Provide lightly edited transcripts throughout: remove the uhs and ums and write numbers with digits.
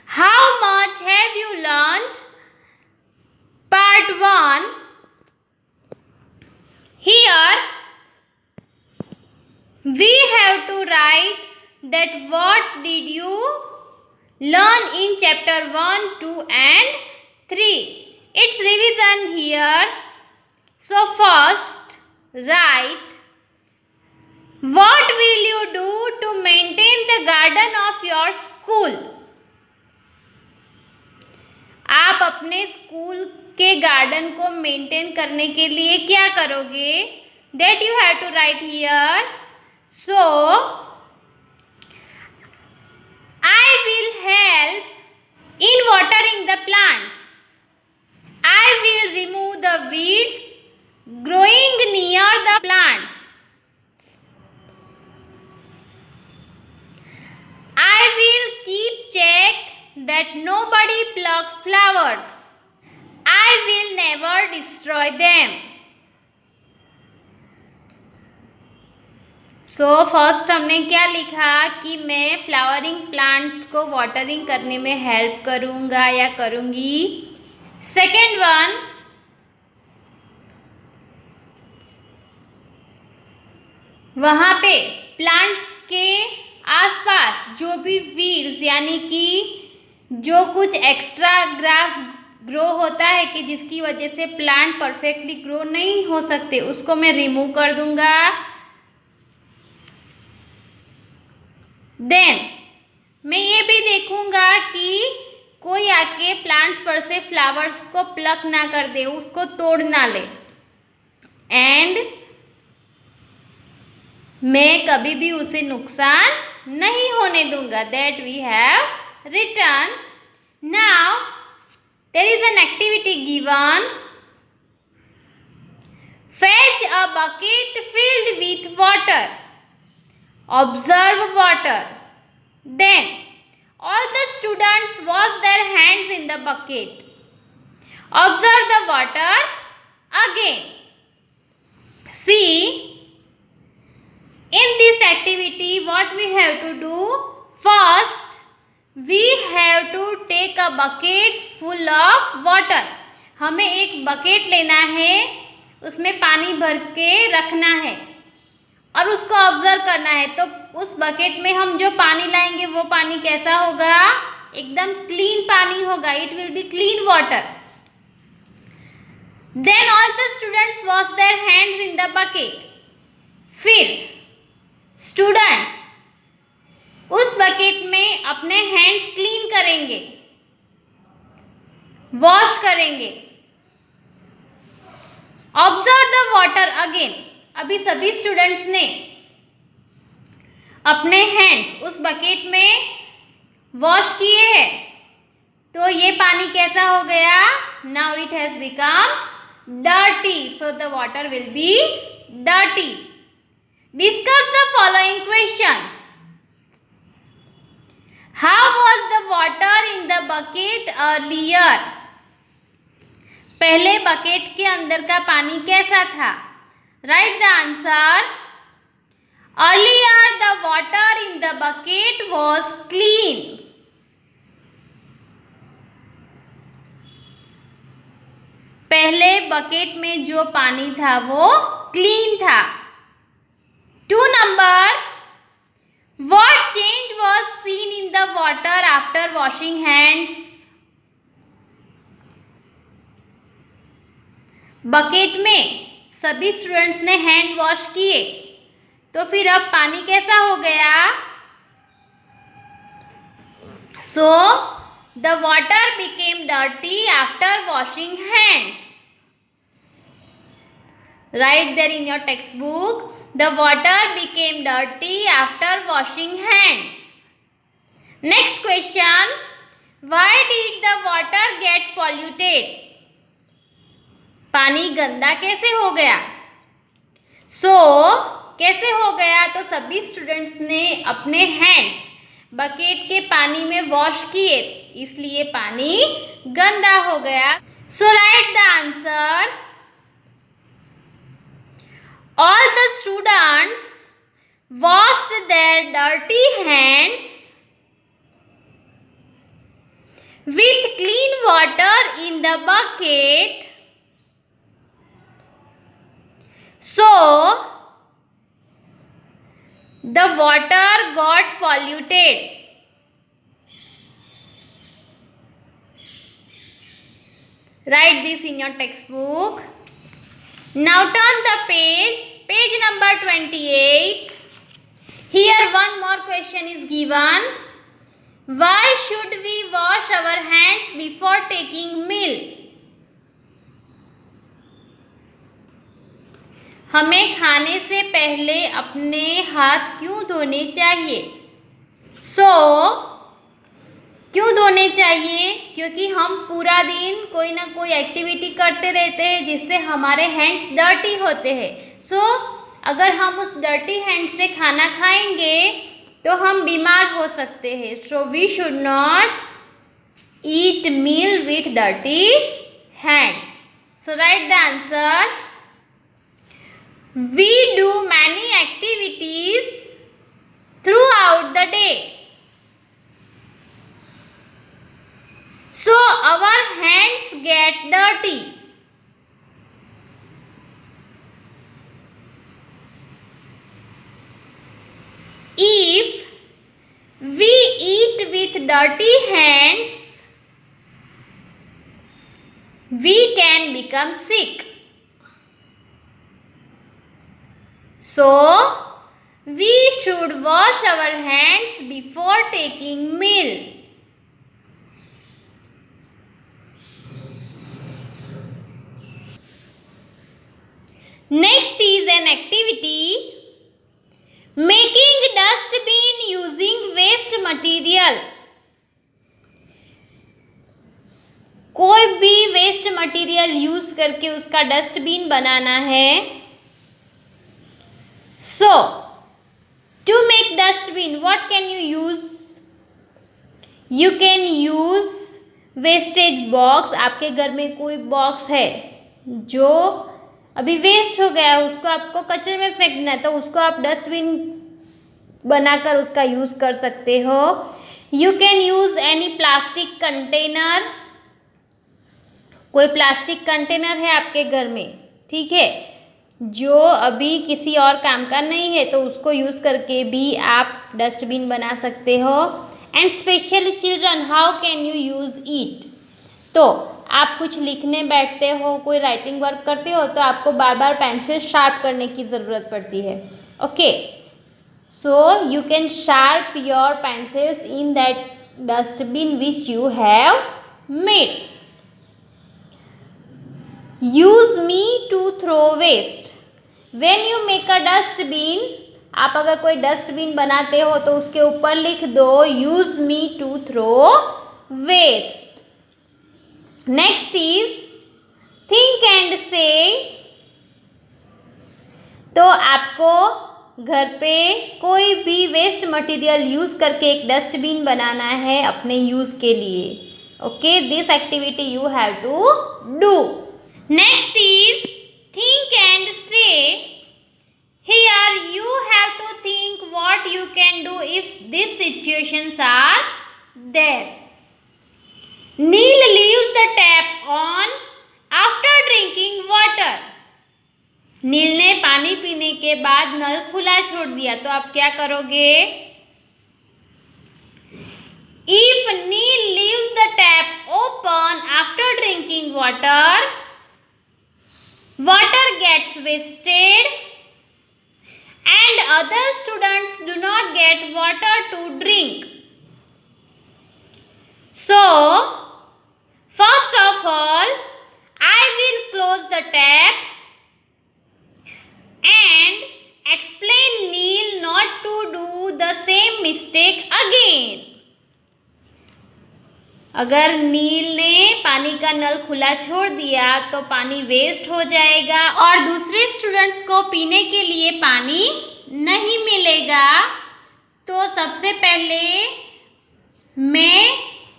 How much have you learned? Part 1. Here we have to write that what did you learn in chapter 1, 2 and 3. It's revision here. So first write, what will you do to maintain the garden of your school? आप अपने school के garden को maintain करने के लिए क्या करोगे? That you have to write here. So I will help in watering the plants. I will remove the weeds growing near the plants. I will keep check that nobody plucks flowers. I will never destroy them. So first हमने क्या लिखा कि मैं flowering plants को watering करने में help करूँगा या करूँगी. सेकेंड वन, वहाँ पे प्लांट्स के आसपास जो भी वीड्स यानी कि जो कुछ एक्स्ट्रा ग्रास ग्रो होता है कि जिसकी वजह से प्लांट परफेक्टली ग्रो नहीं हो सकते, उसको मैं रिमूव कर दूंगा. देन मैं ये भी देखूंगा कि कोई आके प्लांट्स पर से फ्लावर्स को प्लक ना कर दे, उसको तोड़ ना ले. एंड मैं कभी भी उसे नुकसान नहीं होने दूंगा. That we have written. Now there is an activity given. Fetch a bucket filled with water. Observe water. Then all the students wash their hands in the bucket. Observe the water again. See, in this activity what we have to do? First we have to take a bucket full of water. हमें एक bucket लेना है, उसमें पानी भर के रखना है और उसको ऑब्जर्व करना है. तो उस बकेट में हम जो पानी लाएंगे वो पानी कैसा होगा? एकदम क्लीन पानी होगा. It will be clean water. Then all the students wash their hands in the bucket. फिर स्टूडेंट्स उस बकेट में अपने हैंड्स क्लीन करेंगे, वॉश करेंगे. Observe the water again. अभी सभी स्टूडेंट्स ने अपने हैंड्स उस बकेट में वॉश किए हैं, तो ये पानी कैसा हो गया? Now it has become dirty. So the water will be dirty. Discuss the following questions. How was the water in the bucket earlier? पहले बकेट के अंदर का पानी कैसा था? Write the answer. Earlier the water in the bucket was clean. पहले bucket में जो पानी था वो क्लीन था. 2 number, what change was seen in the water after washing hands? Bucket में सभी स्टूडेंट्स ने हैंड वॉश किए, तो फिर अब पानी कैसा हो गया? So the water became dirty after washing hands. Write there in your text book, the water became dirty after washing hands. Next question, why did the water get polluted? पानी गंदा कैसे हो गया? कैसे हो गया? तो सभी स्टूडेंट्स ने अपने हैंड्स बकेट के पानी में वॉश किए, इसलिए पानी गंदा हो गया. So write the answer. All the students washed their dirty hands with clean water in the bucket. So the water got polluted. Write this in your textbook. Now turn the page number 28. Here one more question is given. Why should we wash our hands before taking meal? हमें खाने से पहले अपने हाथ क्यों धोने चाहिए? क्यों धोने चाहिए? क्योंकि हम पूरा दिन कोई ना कोई एक्टिविटी करते रहते हैं जिससे हमारे हैंड्स डर्टी होते हैं. अगर हम उस डर्टी हैंड से खाना खाएंगे तो हम बीमार हो सकते हैं. So we should not eat meal with dirty hands. So write the answer. We do many activities throughout the day. So our hands get dirty. If we eat with dirty hands, we can become sick. So we should wash our hands before taking meal. Next is an activity making dustbin using waste material. कोई भी waste material use करके उसका dustbin बनाना है. So to make dustbin, what can you use? You can use wastage box. आपके घर में कोई box है जो अभी वेस्ट हो गया है, उसको आपको कचरे में फेंकना है, तो उसको आप डस्टबिन बनाकर उसका यूज़ कर सकते हो. You can use any plastic container. कोई प्लास्टिक कंटेनर है आपके घर में, ठीक है, जो अभी किसी और काम का नहीं है, तो उसको यूज़ करके भी आप डस्टबिन बना सकते हो. And specially children, how can you use it? तो आप कुछ लिखने बैठते हो, कोई राइटिंग वर्क करते हो, तो आपको बार बार पेंसिल शार्प करने की ज़रूरत पड़ती है. Okay, so you can sharp your pencils in that dustbin which you have made. Use me to throw waste. When you make a dustbin, आप अगर कोई डस्टबिन बनाते हो तो उसके ऊपर लिख दो use me to throw waste. Next is think and say. तो आपको घर पे कोई भी वेस्ट मटेरियल यूज करके एक डस्टबिन बनाना है अपने यूज के लिए. Okay, this activity you have to do. Next is think and say. Here you have to think what you can do if these situations are there. Neil leaves the tap on after drinking water. नील ने पानी पीने के बाद नल खुला छोड़ दिया, तो आप क्या करोगे? If Neil leaves the tap open after drinking water, water gets wasted and other students do not get water to drink. So, first of all, I will close the tap and explain Neil not to do the same mistake again. अगर नील ने पानी का नल खुला छोड़ दिया तो पानी waste हो जाएगा और दूसरे स्टूडेंट्स को पीने के लिए पानी नहीं मिलेगा. तो सबसे पहले मैं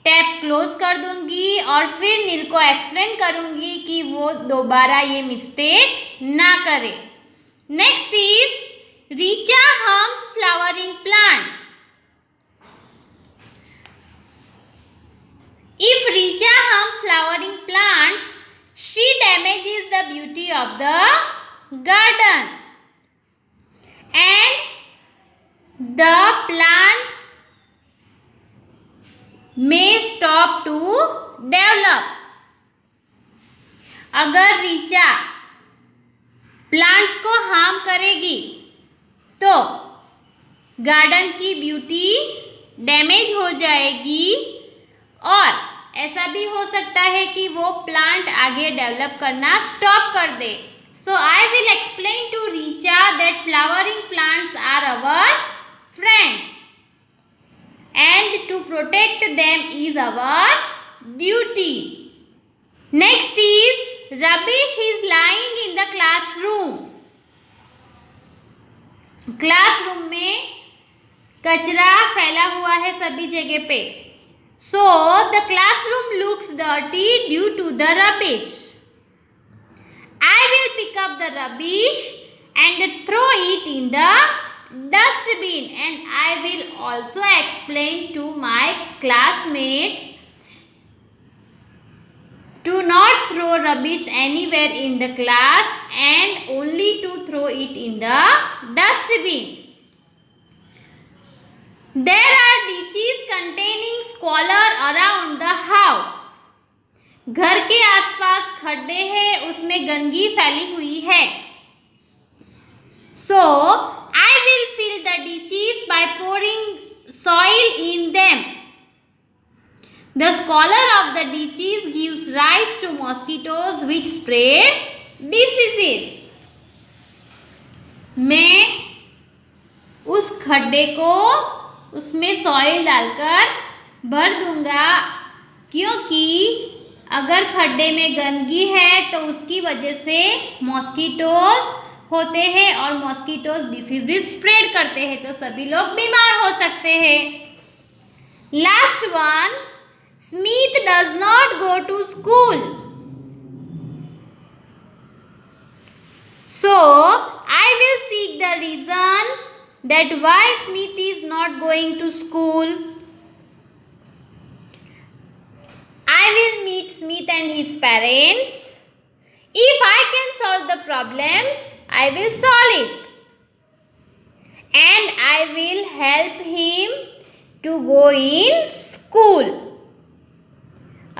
टैप क्लोज कर दूंगी और फिर नील को एक्सप्लेन करूंगी कि वो दोबारा ये मिस्टेक ना करे. Next is Richa hums flowering plants. If Richa harms flowering plants, she damages the beauty of the garden. And the plant may stop to develop. अगर रीचा प्लांट्स को हार्म करेगी तो गार्डन की ब्यूटी डैमेज हो जाएगी और ऐसा भी हो सकता है कि वो प्लांट आगे डेवलप करना स्टॉप कर दे. So I will explain to Richa that flowering plants are our friends and to protect them is our duty. Next is rubbish is lying in the classroom. Classroom में कचरा फैला हुआ है सभी जगह पे. So the classroom looks dirty due to the rubbish. I will pick up the rubbish and throw it in the dustbin, and I will also explain to my classmates to not throw rubbish anywhere in the class and only to throw it in the dustbin. There are ditches containing squalor around the house. घर के आसपास खड्डे हैं, उसमें गंदगी फैली हुई है. So I will fill the ditches by pouring soil in them. The squalor of the ditches gives rise to mosquitoes which spread diseases. मैं उस खड्डे को उसमें सॉइल डालकर भर दूंगा क्योंकि अगर खड्डे में गंदगी है तो उसकी वजह से मॉस्किटोज होते हैं और मॉस्किटोज डिसीजेस स्प्रेड करते हैं तो सभी लोग बीमार हो सकते हैं. Last one, Smith does not go to school. So, I will seek the reason that why Smith is not going to school. I will meet Smith and his parents. If I can solve the problems, I will solve it. And I will help him to go in school.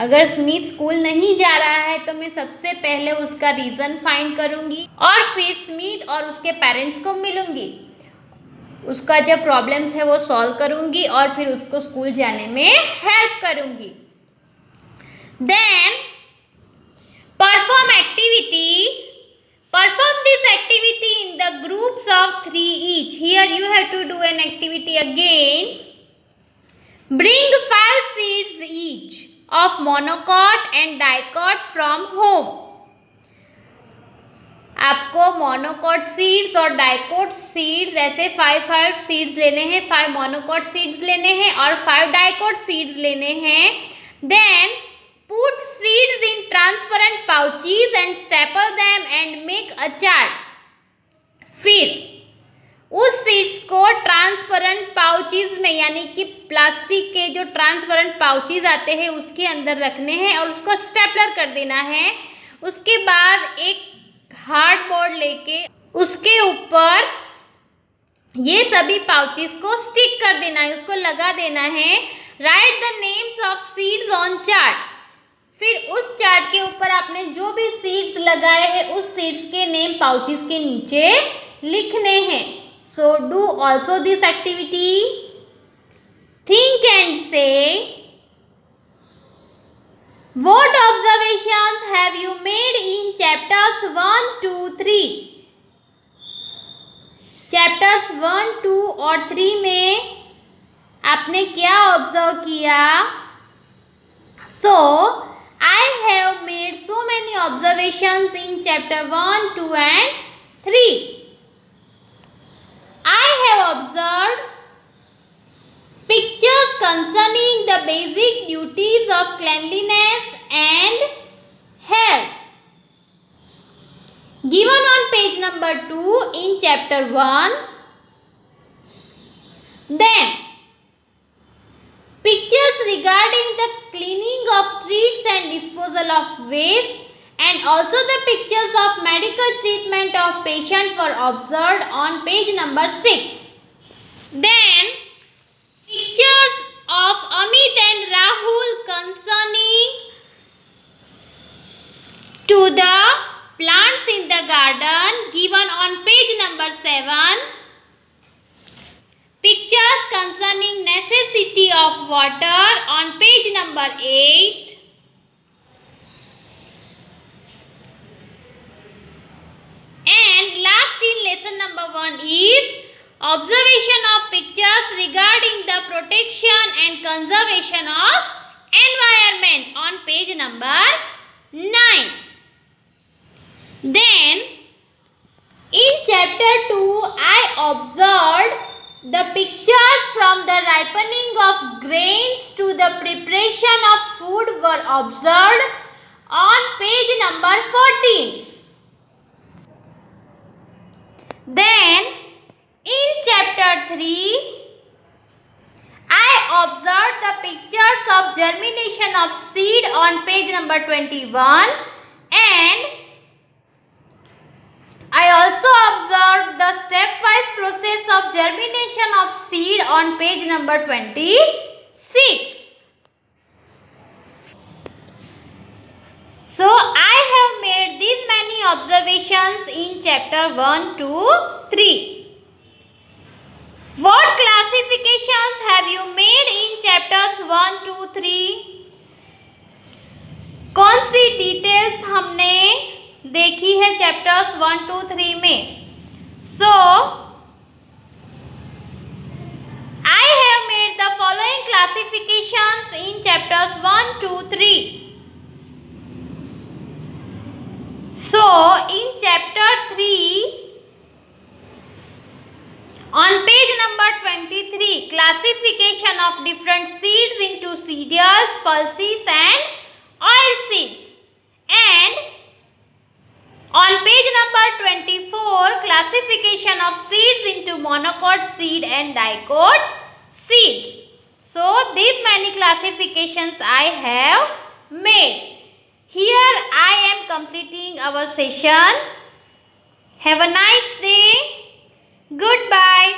अगर Smith school नहीं जा रहा है तो मैं सबसे पहले उसका रीज़न फाइंड करूंगी और फिर स्मिथ और उसके पेरेंट्स को मिलूंगी. उसका जो प्रॉब्लम्स है वो सॉल्व करूंगी और फिर उसको स्कूल जाने में हेल्प करूंगी. Then perform activity. Perform this activity in the groups of 3 each. Here you have to do an activity again. Bring 5 seeds each of monocot and dicot from home. आपको monocot seeds और dicot seeds ऐसे 5 seeds लेने हैं. 5 monocot seeds लेने हैं और 5 dicot seeds लेने हैं. Then put seeds in transparent pouches and staple them and make a chart. फिर उस सीड्स को ट्रांसपेरेंट पाउचेस में यानी कि प्लास्टिक के जो ट्रांसपेरेंट पाउचेस आते हैं उसके अंदर रखने हैं और उसको स्टेपलर कर देना है. उसके बाद एक हार्ड बोर्ड लेके उसके ऊपर ये सभी पाउचेस को स्टिक कर देना है, उसको लगा देना है. Right the names of seeds on chart. फिर उस चार्ट के ऊपर आपने जो भी सीड्स लगाए हैं उस सीड्स के नेम पाउचेस के नीचे लिखने हैं. So do also this activity. Think and say, what observations have you made in chapters 1, 2, 3? Chapters 1, 2 और 3 में आपने क्या ऑब्जर्व किया? So I have made so many observations in chapter 1, 2 and 3. I have observed pictures concerning the basic duties of cleanliness and health given on page number 2 in chapter 1. Then Pictures regarding the cleaning of streets and disposal of waste, and also the pictures of medical treatment of patient were observed on page number 6. Then pictures of Amit and Rahul concerning to the plants in the garden given on page number 7. Pictures concerning necessity of water on page number 8. And last in lesson number 1 is observation of pictures regarding the protection and conservation of environment on page number 9. Then in chapter 2 I observed the pictures from the ripening of grains to the preparation of food were observed on page number 14. Then in chapter 3 I observed the pictures of germination of seed on page number 21, and I also observed the stepwise process of germination of seed on page number 26. So I have made these many observations in chapter 1 to 3. What classifications have you made in chapters 1 to 3? कौन सी details हमने देखी है chapters 1 to 3 में? So I have made the following classifications in chapters 1 to 3. So in chapter 3 on page number 23, classification of different seeds into cereals, pulses and oil seeds. And on page number 24, classification of seeds into monocot seed and dicot seeds. So these many classifications I have made. Here I am completing our session. Have a nice day. Goodbye.